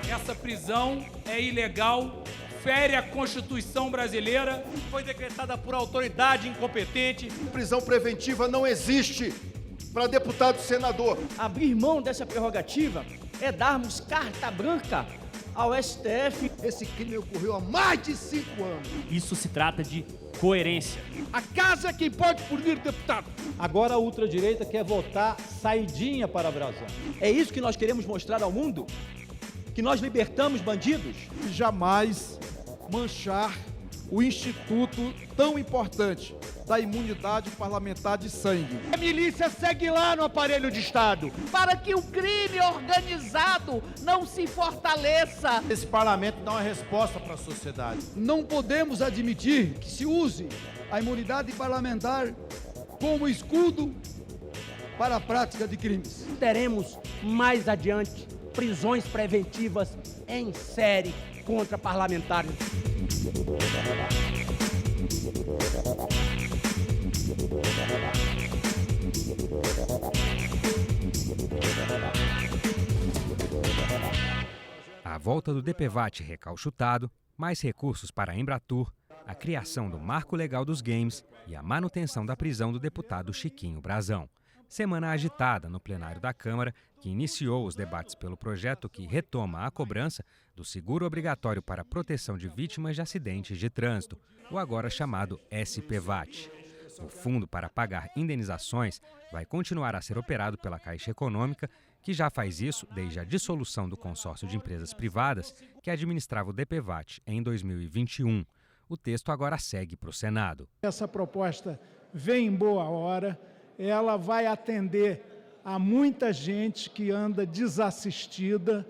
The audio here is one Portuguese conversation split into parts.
Essa prisão é ilegal, fere a Constituição brasileira. Foi decretada por autoridade incompetente. Prisão preventiva não existe para deputado e senador. Abrir mão dessa prerrogativa é darmos carta branca ao STF. Esse crime ocorreu há mais de 5 anos. Isso se trata de coerência. A casa é quem pode punir deputado. Agora a ultradireita quer votar saidinha para a Brasão. É isso que nós queremos mostrar ao mundo? Que nós libertamos bandidos? Jamais manchar o instituto tão importante da imunidade parlamentar de sangue. A milícia segue lá no aparelho de Estado. Para que o crime organizado não se fortaleça. Esse parlamento dá uma resposta para a sociedade. Não podemos admitir que se use a imunidade parlamentar como escudo para a prática de crimes. Teremos mais adiante prisões preventivas em série contra parlamentares. A volta do DPVAT recalchutado, mais recursos para a Embratur, a criação do Marco Legal dos Games e a manutenção da prisão do deputado Chiquinho Brazão. Semana agitada no plenário da Câmara, que iniciou os debates pelo projeto que retoma a cobrança do seguro obrigatório para a proteção de vítimas de acidentes de trânsito, o agora chamado SPVAT. O fundo para pagar indenizações vai continuar a ser operado pela Caixa Econômica, que já faz isso desde a dissolução do consórcio de empresas privadas que administrava o DPVAT em 2021. O texto agora segue para o Senado. Essa proposta vem em boa hora, ela vai atender a muita gente que anda desassistida.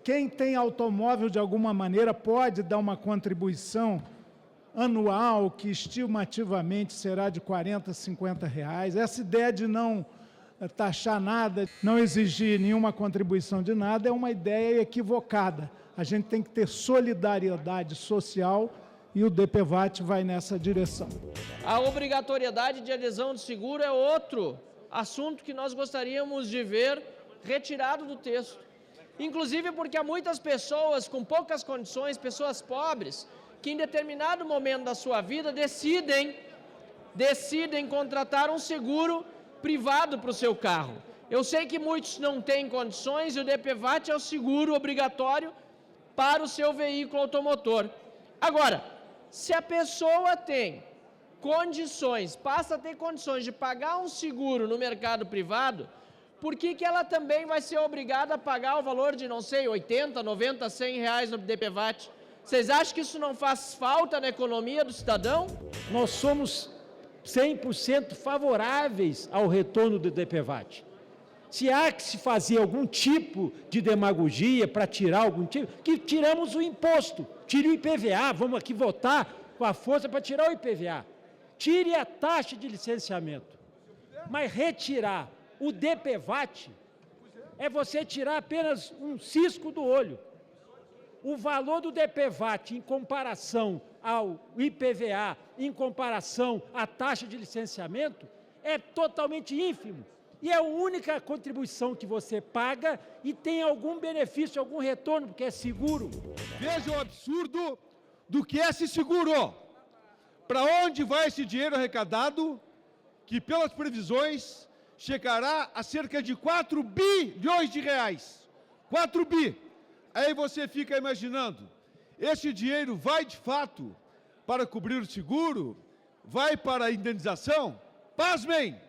Quem tem automóvel, de alguma maneira, pode dar uma contribuição anual, que estimativamente será de R$40, R$50. Essa ideia de não taxar nada, não exigir nenhuma contribuição de nada, é uma ideia equivocada. A gente tem que ter solidariedade social e o DPVAT vai nessa direção. A obrigatoriedade de adesão de seguro é outro assunto que nós gostaríamos de ver retirado do texto. Inclusive porque há muitas pessoas com poucas condições, pessoas pobres, que em determinado momento da sua vida decidem contratar um seguro privado para o seu carro. Eu sei que muitos não têm condições e o DPVAT é o seguro obrigatório para o seu veículo automotor. Agora, se a pessoa tem condições, passa a ter condições de pagar um seguro no mercado privado, por que ela também vai ser obrigada a pagar o valor de, não sei, 80, 90, 100 reais no DPVAT? Vocês acham que isso não faz falta na economia do cidadão? Nós somos 100% favoráveis ao retorno do DPVAT. Se há que se fazer algum tipo de demagogia para tirar algum tipo, que tiramos o imposto, tire o IPVA, vamos aqui votar com a força para tirar o IPVA. Tire a taxa de licenciamento, mas retirar o DPVAT é você tirar apenas um cisco do olho. O valor do DPVAT em comparação ao IPVA, em comparação à taxa de licenciamento, é totalmente ínfimo. E é a única contribuição que você paga e tem algum benefício, algum retorno, porque é seguro. Veja o absurdo do que é esse seguro. Para onde vai esse dinheiro arrecadado, que pelas previsões chegará a cerca de 4 bilhões de reais. 4 bi. Aí você fica imaginando, esse dinheiro vai de fato para cobrir o seguro? Vai para a indenização? Pasmem!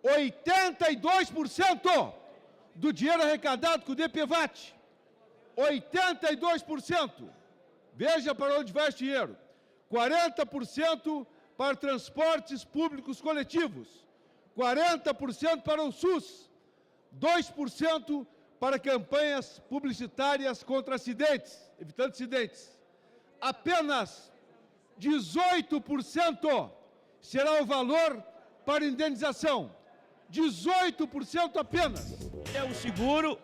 82% do dinheiro arrecadado com o DPVAT. 82%. Veja para onde vai esse dinheiro. 40% para transportes públicos coletivos. 40% para o SUS. 2% para campanhas publicitárias contra acidentes, evitando acidentes. Apenas 18% será o valor para indenização. 18% apenas. É um seguro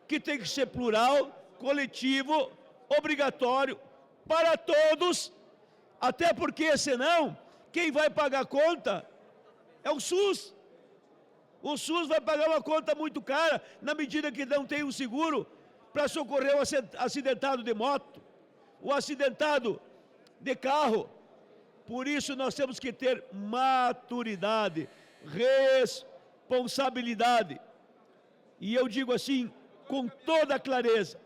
que tem que ser plural, coletivo, obrigatório, para todos, até porque, senão, quem vai pagar a conta é o SUS. O SUS vai pagar uma conta muito cara, na medida que não tem um seguro para socorrer o acidentado de moto, o acidentado de carro. Por isso nós temos que ter maturidade, responsabilidade. E eu digo assim, com toda clareza,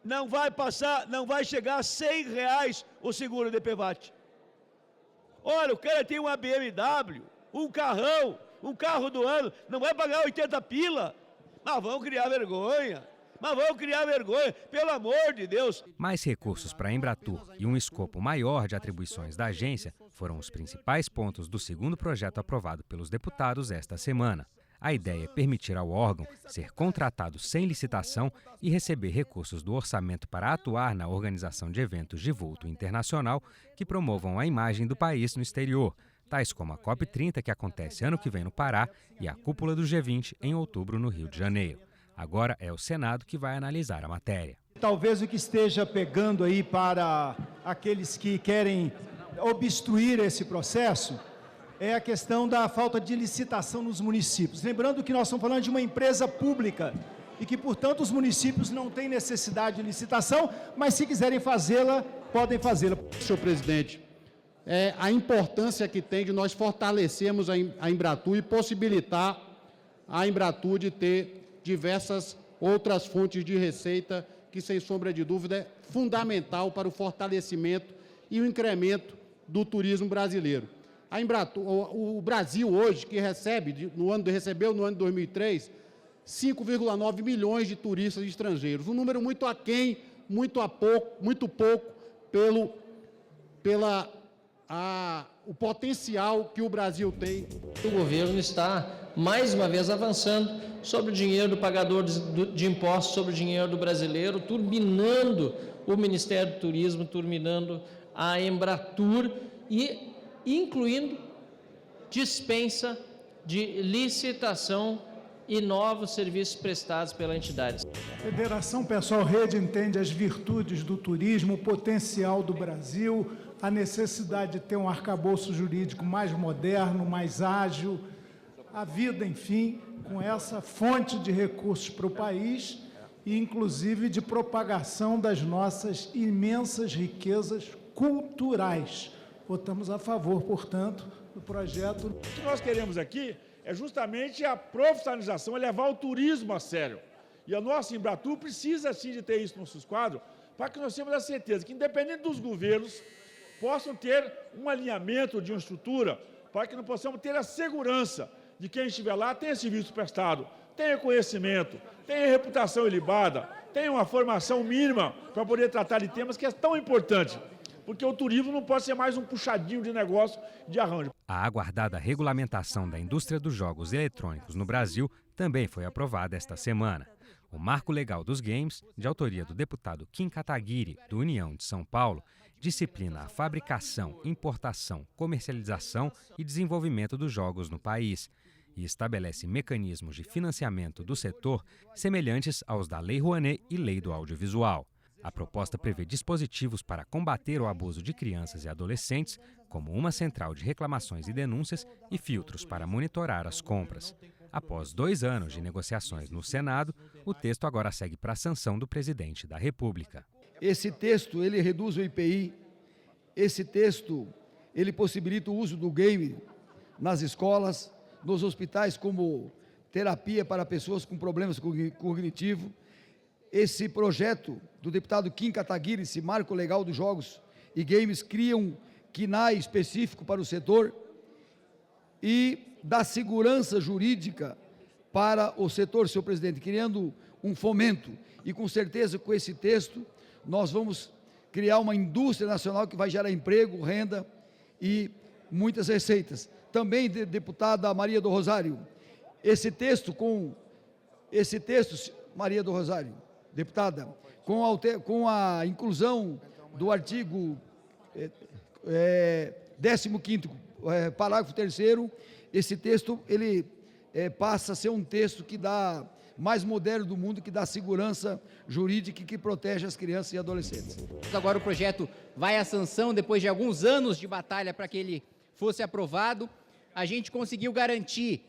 não vai chegar a R$100 o seguro de DPVAT. Olha, o cara tem uma BMW, um carrão, um carro do ano, não vai pagar 80 pila. Mas vão criar vergonha. Pelo amor de Deus. Mais recursos para a Embratur e um escopo maior de atribuições da agência foram os principais pontos do segundo projeto aprovado pelos deputados esta semana. A ideia é permitir ao órgão ser contratado sem licitação e receber recursos do orçamento para atuar na organização de eventos de vulto internacional que promovam a imagem do país no exterior, tais como a COP30, que acontece ano que vem no Pará, e a cúpula do G20 em outubro no Rio de Janeiro. Agora é o Senado que vai analisar a matéria. Talvez o que esteja pegando aí para aqueles que querem obstruir esse processo é a questão da falta de licitação nos municípios. Lembrando que nós estamos falando de uma empresa pública e que, portanto, os municípios não têm necessidade de licitação, mas se quiserem fazê-la, podem fazê-la. Senhor presidente, a importância que tem de nós fortalecermos a Embratur e possibilitar a Embratur de ter diversas outras fontes de receita que, sem sombra de dúvida, é fundamental para o fortalecimento e o incremento do turismo brasileiro. A Embratur, o Brasil hoje, que recebeu no ano de 2003, 5,9 milhões de turistas estrangeiros, um número muito aquém, muito pouco o potencial que o Brasil tem. O governo está, mais uma vez, avançando sobre o dinheiro do pagador de impostos, sobre o dinheiro do brasileiro, turbinando o Ministério do Turismo, turbinando a Embratur e incluindo dispensa de licitação e novos serviços prestados pela entidade. A Federação Pessoal Rede entende as virtudes do turismo, o potencial do Brasil, a necessidade de ter um arcabouço jurídico mais moderno, mais ágil, a vida, enfim, com essa fonte de recursos para o país e, inclusive, de propagação das nossas imensas riquezas culturais. Votamos a favor, portanto, do projeto. O que nós queremos aqui é justamente a profissionalização, é levar o turismo a sério. E a nossa Embratur precisa, sim, de ter isso no nosso quadro, para que nós tenhamos a certeza que, independente dos governos, possam ter um alinhamento de uma estrutura, para que nós possamos ter a segurança de quem estiver lá tenha serviço prestado, tenha conhecimento, tenha reputação ilibada, tenha uma formação mínima para poder tratar de temas que é tão importante. Porque o turismo não pode ser mais um puxadinho de negócio de arranjo. A aguardada regulamentação da indústria dos jogos eletrônicos no Brasil também foi aprovada esta semana. O Marco Legal dos Games, de autoria do deputado Kim Kataguiri, do União de São Paulo, disciplina a fabricação, importação, comercialização e desenvolvimento dos jogos no país e estabelece mecanismos de financiamento do setor semelhantes aos da Lei Rouanet e Lei do Audiovisual. A proposta prevê dispositivos para combater o abuso de crianças e adolescentes, como uma central de reclamações e denúncias e filtros para monitorar as compras. Após 2 anos de negociações no Senado, o texto agora segue para a sanção do presidente da República. Esse texto, ele reduz o IPI, esse texto, ele possibilita o uso do game nas escolas, nos hospitais como terapia para pessoas com problemas cognitivos. Esse projeto do deputado Kim Kataguiri, esse marco legal dos jogos e games, cria um CNAE específico para o setor e dá segurança jurídica para o setor, senhor presidente, criando um fomento. E com certeza, com esse texto, nós vamos criar uma indústria nacional que vai gerar emprego, renda e muitas receitas. Também, deputada Maria do Rosário, Maria do Rosário, deputada, com a inclusão do artigo 15º, parágrafo 3º, esse texto ele passa a ser um texto que dá mais moderno do mundo, que dá segurança jurídica e que protege as crianças e adolescentes. Agora o projeto vai à sanção depois de alguns anos de batalha para que ele fosse aprovado. A gente conseguiu garantir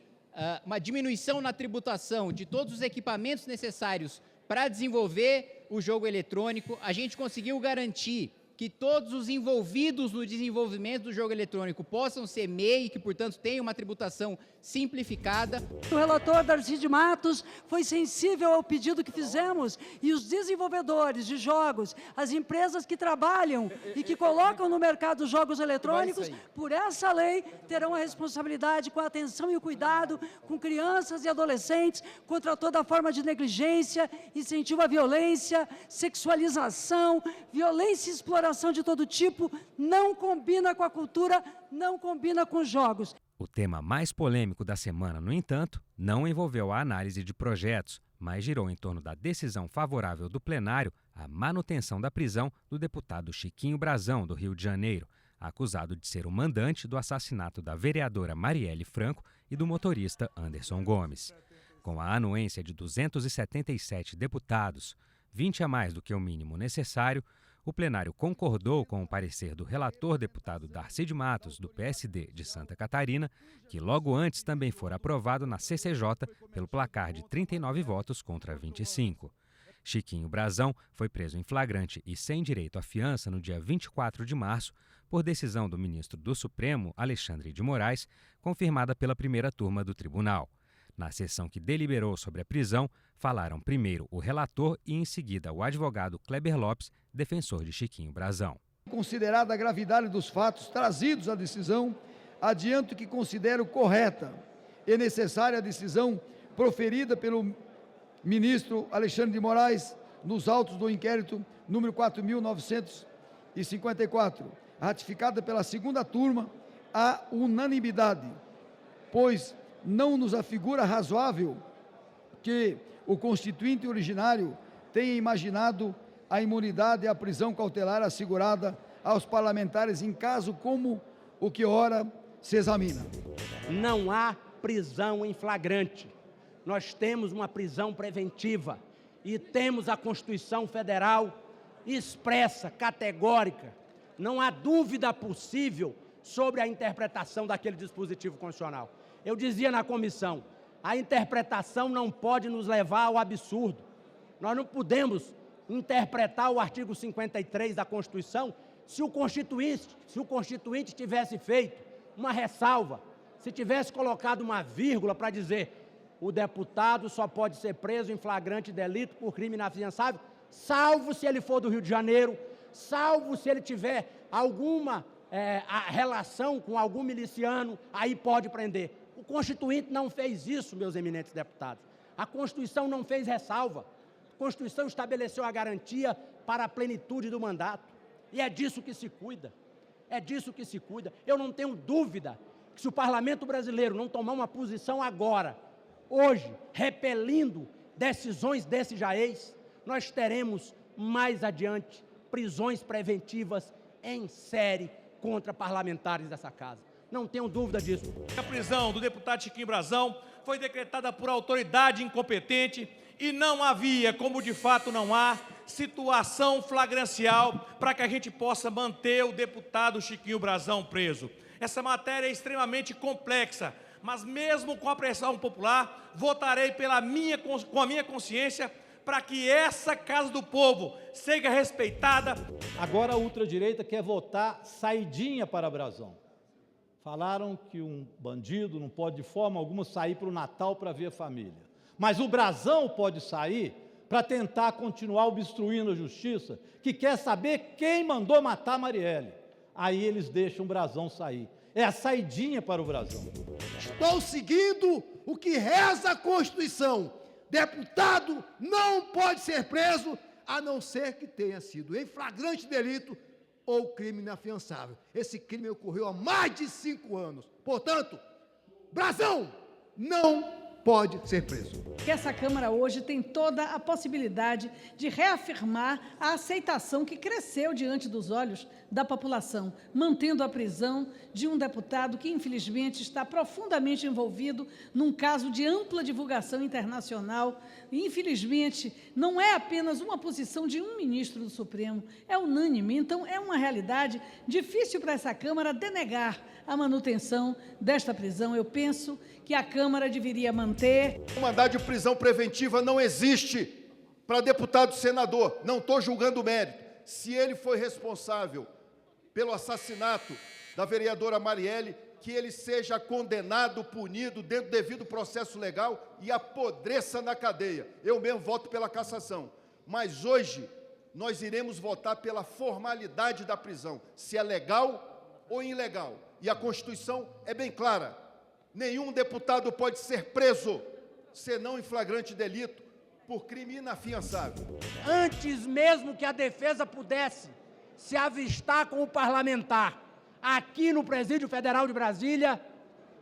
uma diminuição na tributação de todos os equipamentos necessários para desenvolver o jogo eletrônico. A gente conseguiu garantir que todos os envolvidos no desenvolvimento do jogo eletrônico possam ser MEI, que, portanto, tenham uma tributação simplificada. O relator Darcy de Matos foi sensível ao pedido que fizemos e os desenvolvedores de jogos, as empresas que trabalham e que colocam no mercado jogos eletrônicos, por essa lei, terão a responsabilidade com a atenção e o cuidado com crianças e adolescentes contra toda forma de negligência, incentivo à violência, sexualização, violência e exploração de todo tipo, não combina com a cultura, não combina com os jogos. O tema mais polêmico da semana, no entanto, não envolveu a análise de projetos, mas girou em torno da decisão favorável do plenário à manutenção da prisão do deputado Chiquinho Brazão, do Rio de Janeiro, acusado de ser o mandante do assassinato da vereadora Marielle Franco e do motorista Anderson Gomes. Com a anuência de 277 deputados, 20 a mais do que o mínimo necessário, o plenário concordou com o parecer do relator deputado Darcy de Matos, do PSD de Santa Catarina, que logo antes também fora aprovado na CCJ pelo placar de 39 votos contra 25. Chiquinho Brazão foi preso em flagrante e sem direito à fiança no dia 24 de março, por decisão do ministro do Supremo, Alexandre de Moraes, confirmada pela primeira turma do tribunal. Na sessão que deliberou sobre a prisão, falaram primeiro o relator e, em seguida, o advogado Kleber Lopes, defensor de Chiquinho Brazão. Considerada a gravidade dos fatos trazidos à decisão, adianto que considero correta e necessária a decisão proferida pelo ministro Alexandre de Moraes nos autos do inquérito número 4.954, ratificada pela segunda turma à unanimidade, pois não nos afigura razoável que o constituinte originário tenha imaginado a imunidade e a prisão cautelar assegurada aos parlamentares em caso como o que ora se examina. Não há prisão em flagrante. Nós temos uma prisão preventiva e temos a Constituição Federal expressa, categórica. Não há dúvida possível sobre a interpretação daquele dispositivo constitucional. Eu dizia na comissão, a interpretação não pode nos levar ao absurdo. Nós não podemos interpretar o artigo 53 da Constituição se o Constituinte tivesse feito uma ressalva, se tivesse colocado uma vírgula para dizer o deputado só pode ser preso em flagrante delito por crime inafiançável, salvo se ele for do Rio de Janeiro, salvo se ele tiver alguma relação com algum miliciano, aí pode prender. O Constituinte não fez isso, meus eminentes deputados. A Constituição não fez ressalva. A Constituição estabeleceu a garantia para a plenitude do mandato. E é disso que se cuida. É disso que se cuida. Eu não tenho dúvida que se o Parlamento brasileiro não tomar uma posição agora, hoje, repelindo decisões desse jaez, nós teremos mais adiante prisões preventivas em série contra parlamentares dessa casa. Não tenho dúvida disso. A prisão do deputado Chiquinho Brazão foi decretada por autoridade incompetente e não havia, como de fato não há, situação flagrancial para que a gente possa manter o deputado Chiquinho Brazão preso. Essa matéria é extremamente complexa, mas mesmo com a pressão popular, votarei com a minha consciência para que essa Casa do Povo seja respeitada. Agora a ultradireita quer votar saidinha para Brazão. Falaram que um bandido não pode de forma alguma sair para o Natal para ver a família. Mas o Brazão pode sair para tentar continuar obstruindo a justiça, que quer saber quem mandou matar Marielle. Aí eles deixam o Brazão sair. É a saidinha para o Brazão. Estou seguindo o que reza a Constituição. Deputado não pode ser preso, a não ser que tenha sido em flagrante delito ou crime inafiançável. Esse crime ocorreu há mais de 5 anos. Portanto, Brazão não pode ser preso. Essa Câmara hoje tem toda a possibilidade de reafirmar a aceitação que cresceu diante dos olhos da população, mantendo a prisão de um deputado que, infelizmente, está profundamente envolvido num caso de ampla divulgação internacional. E, infelizmente, não é apenas uma posição de um ministro do Supremo, é unânime. Então, é uma realidade difícil para essa Câmara denegar a manutenção desta prisão. Eu penso que a Câmara deveria manter. O mandado de prisão preventiva não existe para deputado e senador. Não estou julgando o mérito. Se ele foi responsável pelo assassinato da vereadora Marielle, que ele seja condenado, punido dentro do devido processo legal e apodreça na cadeia. Eu mesmo voto pela cassação. Mas hoje nós iremos votar pela formalidade da prisão, se é legal ou ilegal. E a Constituição é bem clara. Nenhum deputado pode ser preso, senão em flagrante delito, por crime inafiançável. Antes mesmo que a defesa pudesse se avistar com o parlamentar aqui no Presídio Federal de Brasília,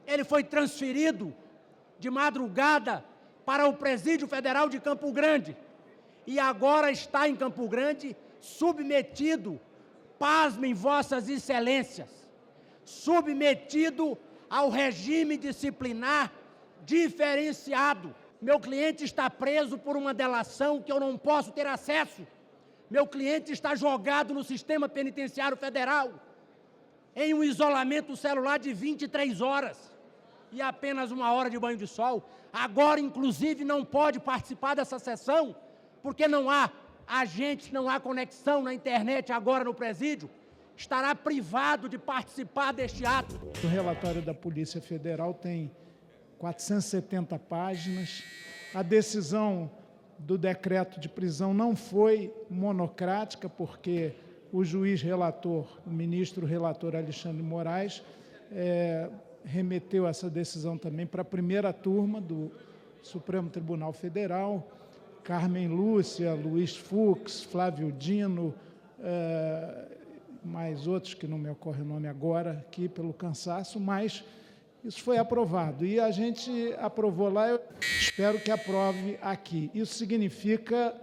ele foi transferido de madrugada para o Presídio Federal de Campo Grande e agora está em Campo Grande submetido, pasmem vossas excelências, submetido ao regime disciplinar diferenciado. Meu cliente está preso por uma delação que eu não posso ter acesso. Meu cliente está jogado no sistema penitenciário federal, em um isolamento celular de 23 horas e apenas 1 hora de banho de sol. Agora, inclusive, não pode participar dessa sessão, porque não há agente, não há conexão na internet agora no presídio. Estará privado de participar deste ato. O relatório da Polícia Federal tem 470 páginas. A decisão do decreto de prisão não foi monocrática, porque o juiz relator, o ministro relator Alexandre Moraes, remeteu essa decisão também para a primeira turma do Supremo Tribunal Federal. Carmen Lúcia, Luiz Fux, Flávio Dino, mais outros que não me ocorre o nome agora aqui pelo cansaço, mas isso foi aprovado. E a gente aprovou lá, eu espero que aprove aqui. Isso significa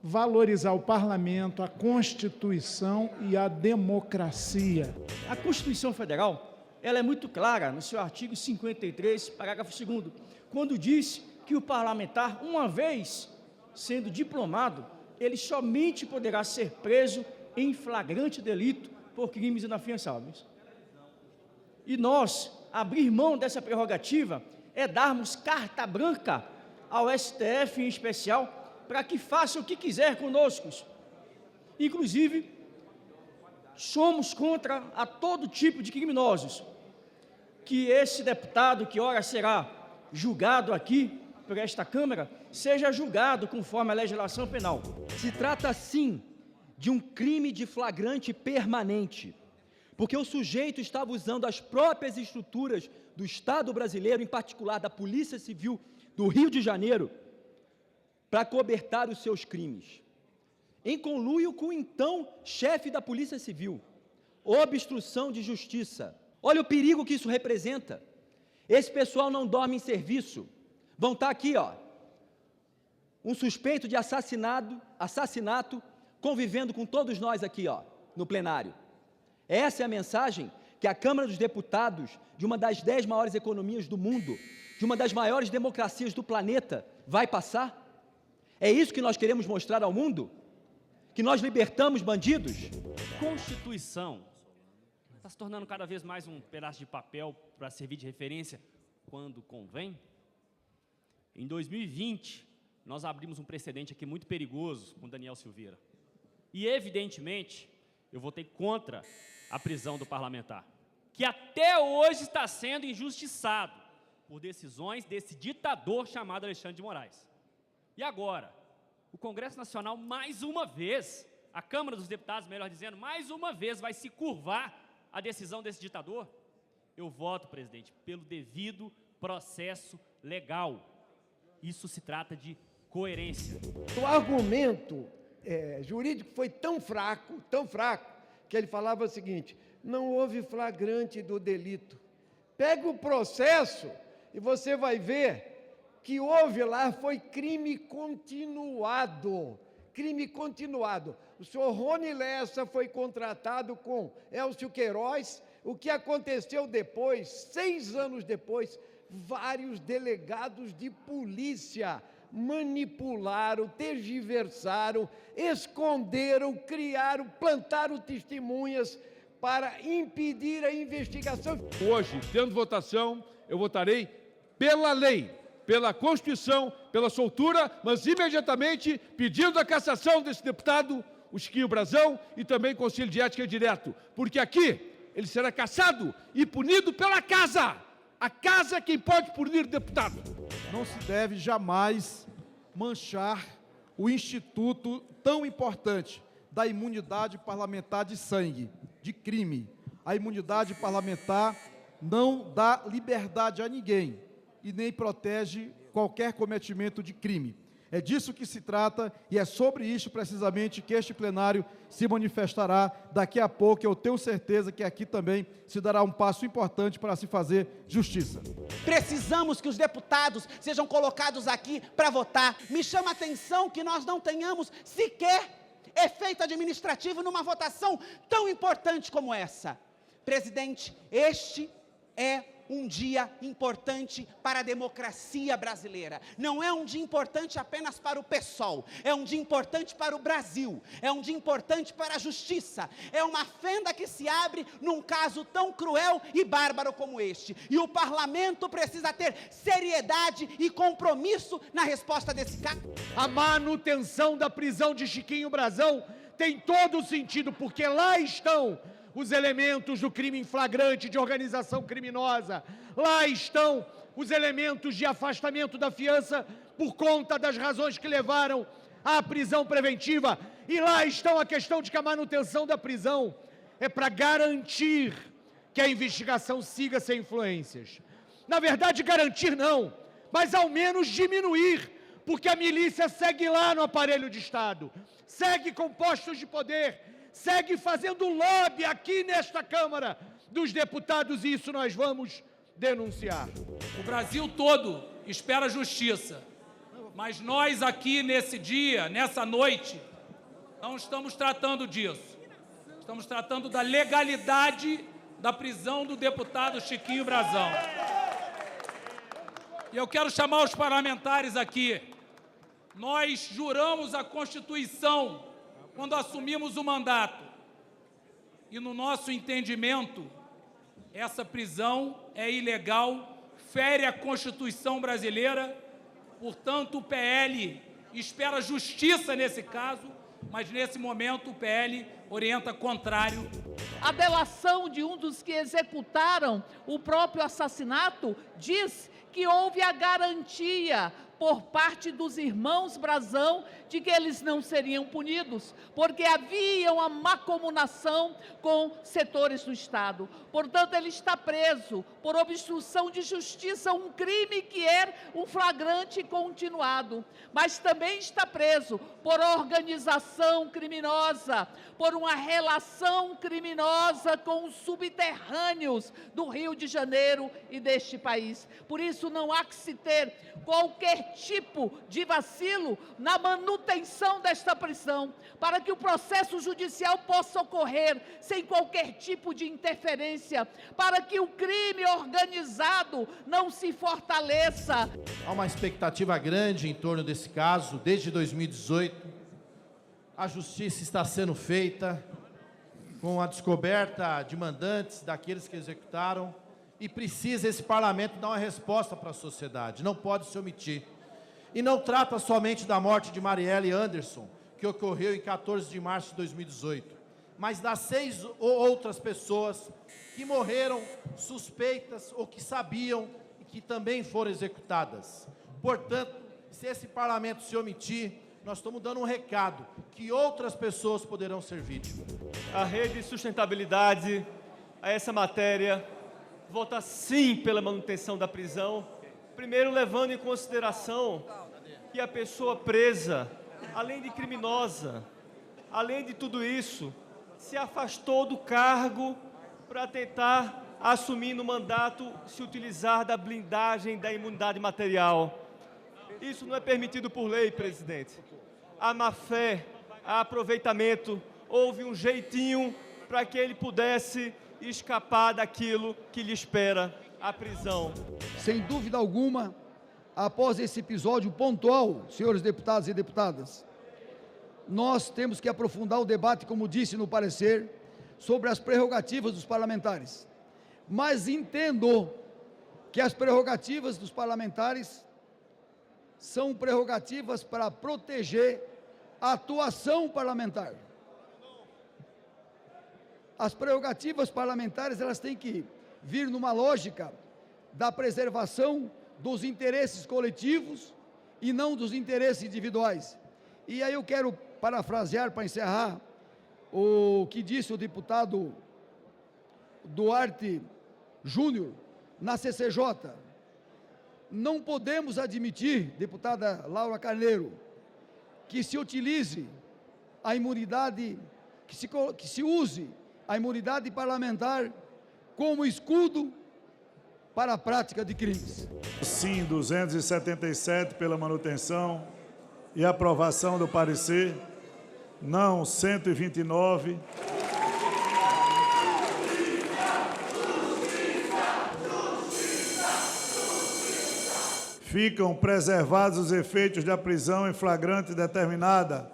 valorizar o parlamento, a Constituição e a democracia. A Constituição Federal, ela é muito clara no seu artigo 53, parágrafo 2º, quando diz que o parlamentar, uma vez sendo diplomado, ele somente poderá ser preso em flagrante delito por crimes inafiançáveis. E nós, abrir mão dessa prerrogativa é darmos carta branca ao STF em especial para que faça o que quiser conosco. Inclusive, somos contra a todo tipo de criminosos. Que esse deputado, que ora será julgado aqui por esta Câmara, seja julgado conforme a legislação penal. Se trata, sim, de um crime de flagrante permanente, porque o sujeito estava usando as próprias estruturas do Estado brasileiro, em particular da Polícia Civil do Rio de Janeiro, para cobertar os seus crimes, em conluio com o então chefe da Polícia Civil, obstrução de justiça. Olha o perigo que isso representa. Esse pessoal não dorme em serviço. Vão estar aqui, ó, um suspeito de assassinato, convivendo com todos nós aqui, ó, no plenário. Essa é a mensagem que a Câmara dos Deputados, de uma das 10 maiores economias do mundo, de uma das maiores democracias do planeta, vai passar? É isso que nós queremos mostrar ao mundo? Que nós libertamos bandidos? Constituição está se tornando cada vez mais um pedaço de papel para servir de referência quando convém. Em 2020, nós abrimos um precedente aqui muito perigoso com Daniel Silveira. E, evidentemente, eu votei contra a prisão do parlamentar, que até hoje está sendo injustiçado por decisões desse ditador chamado Alexandre de Moraes. E agora, o Congresso Nacional, mais uma vez, a Câmara dos Deputados, melhor dizendo, mais uma vez vai se curvar à decisão desse ditador? Eu voto, presidente, pelo devido processo legal. Isso se trata de coerência. O argumento jurídico foi tão fraco, que ele falava o seguinte: não houve flagrante do delito. Pega o processo e você vai ver que houve lá, foi crime continuado. crime continuado. O senhor Rony Lessa foi contratado com Elcio Queiroz. O que aconteceu depois, 6 anos depois, vários delegados de polícia manipularam, tergiversaram, esconderam, criaram, plantaram testemunhas para impedir a investigação. Hoje, tendo votação, eu votarei pela lei, pela Constituição, pela soltura, mas imediatamente pedindo a cassação desse deputado, o Chiquinho Brazão, e também Conselho de Ética Direto, porque aqui ele será cassado e punido pela casa. A casa é quem pode punir deputado. Não se deve jamais manchar o instituto tão importante da imunidade parlamentar de sangue, de crime. A imunidade parlamentar não dá liberdade a ninguém e nem protege qualquer cometimento de crime. É disso que se trata e é sobre isso precisamente que este plenário se manifestará daqui a pouco. Eu tenho certeza que aqui também se dará um passo importante para se fazer justiça. Precisamos que os deputados sejam colocados aqui para votar. Me chama a atenção que nós não tenhamos sequer efeito administrativo numa votação tão importante como essa. Presidente, este é um dia importante para a democracia brasileira. Não é um dia importante apenas para o PSOL, é um dia importante para o Brasil, é um dia importante para a justiça, é uma fenda que se abre num caso tão cruel e bárbaro como este. E o parlamento precisa ter seriedade e compromisso na resposta desse caso. A manutenção da prisão de Chiquinho Brazão tem todo o sentido, porque lá estão os elementos do crime em flagrante de organização criminosa. Lá estão os elementos de afastamento da fiança por conta das razões que levaram à prisão preventiva. E lá estão a questão de que a manutenção da prisão é para garantir que a investigação siga sem influências. Na verdade, garantir não, mas ao menos diminuir, porque a milícia segue lá no aparelho de Estado, segue com postos de poder, segue fazendo lobby aqui nesta Câmara dos Deputados, e isso nós vamos denunciar. O Brasil todo espera justiça, mas nós aqui nesse dia, nessa noite, não estamos tratando disso. Estamos tratando da legalidade da prisão do deputado Chiquinho Brazão. E eu quero chamar os parlamentares aqui. Nós juramos a Constituição quando assumimos o mandato. E no nosso entendimento, essa prisão é ilegal, fere a Constituição brasileira, portanto o PL espera justiça nesse caso, mas nesse momento o PL orienta contrário. A delação de um dos que executaram o próprio assassinato diz que houve a garantia por parte dos irmãos Brazão de que eles não seriam punidos, porque havia uma macomunação com setores do Estado. Portanto, ele está preso por obstrução de justiça, um crime que é um flagrante continuado, mas também está preso por organização criminosa, por uma relação criminosa com os subterrâneos do Rio de Janeiro e deste país. Por isso, não há que se ter qualquer tipo de vacilo na manutenção desta prisão, para que o processo judicial possa ocorrer sem qualquer tipo de interferência, para que o crime organizado não se fortaleça. Há uma expectativa grande em torno desse caso, desde 2018. A justiça está sendo feita com a descoberta de mandantes, daqueles que executaram, e precisa esse parlamento dar uma resposta para a sociedade, não pode se omitir. E não trata somente da morte de Marielle Anderson, que ocorreu em 14 de março de 2018, mas das 6 outras pessoas que morreram suspeitas ou que sabiam e que também foram executadas. Portanto, se esse parlamento se omitir, nós estamos dando um recado que outras pessoas poderão ser vítimas. A Rede Sustentabilidade, a essa matéria, vota sim pela manutenção da prisão, primeiro levando em consideração que a pessoa presa, além de criminosa, além de tudo isso, se afastou do cargo para tentar assumir no mandato, se utilizar da blindagem da imunidade material. Isso não é permitido por lei, presidente. a má-fé, a aproveitamento, houve um jeitinho para que ele pudesse escapar daquilo que lhe espera, a prisão. Sem dúvida alguma, após esse episódio pontual, senhores deputados e deputadas, nós temos que aprofundar o debate, como disse no parecer, sobre as prerrogativas dos parlamentares. Mas entendo que as prerrogativas dos parlamentares são prerrogativas para proteger a atuação parlamentar. As prerrogativas parlamentares, elas têm que vir numa lógica da preservação dos interesses coletivos e não dos interesses individuais. E aí eu quero parafrasear, para encerrar, o que disse o deputado Duarte Júnior na CCJ. Não podemos admitir, deputada Laura Carneiro, que se utilize a imunidade, que se use a imunidade parlamentar como escudo para a prática de crimes. Sim, 277 pela manutenção e aprovação do parecer. Não, 129. Ficam preservados os efeitos da prisão em flagrante determinada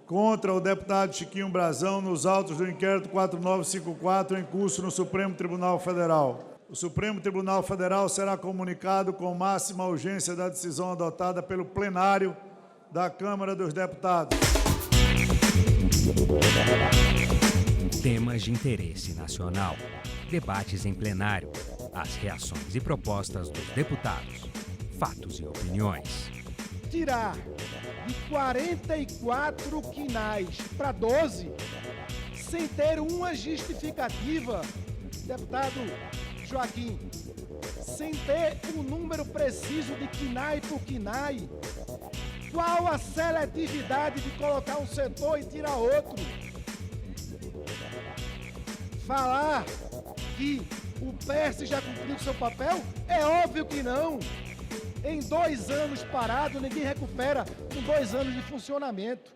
contra o deputado Chiquinho Brazão nos autos do inquérito 4954 em curso no Supremo Tribunal Federal. O Supremo Tribunal Federal será comunicado com máxima urgência da decisão adotada pelo plenário da Câmara dos Deputados. Temas de interesse nacional. Debates em plenário. As reações e propostas dos deputados. Fatos e opiniões. Tirar de 44 quinais para 12, sem ter uma justificativa, deputado Joaquim, sem ter um número preciso de quinai por quinai, qual a seletividade de colocar um setor e tirar outro? Falar que o PS já cumpriu seu papel? É óbvio que não. Em 2 anos parado, ninguém recupera com 2 anos de funcionamento.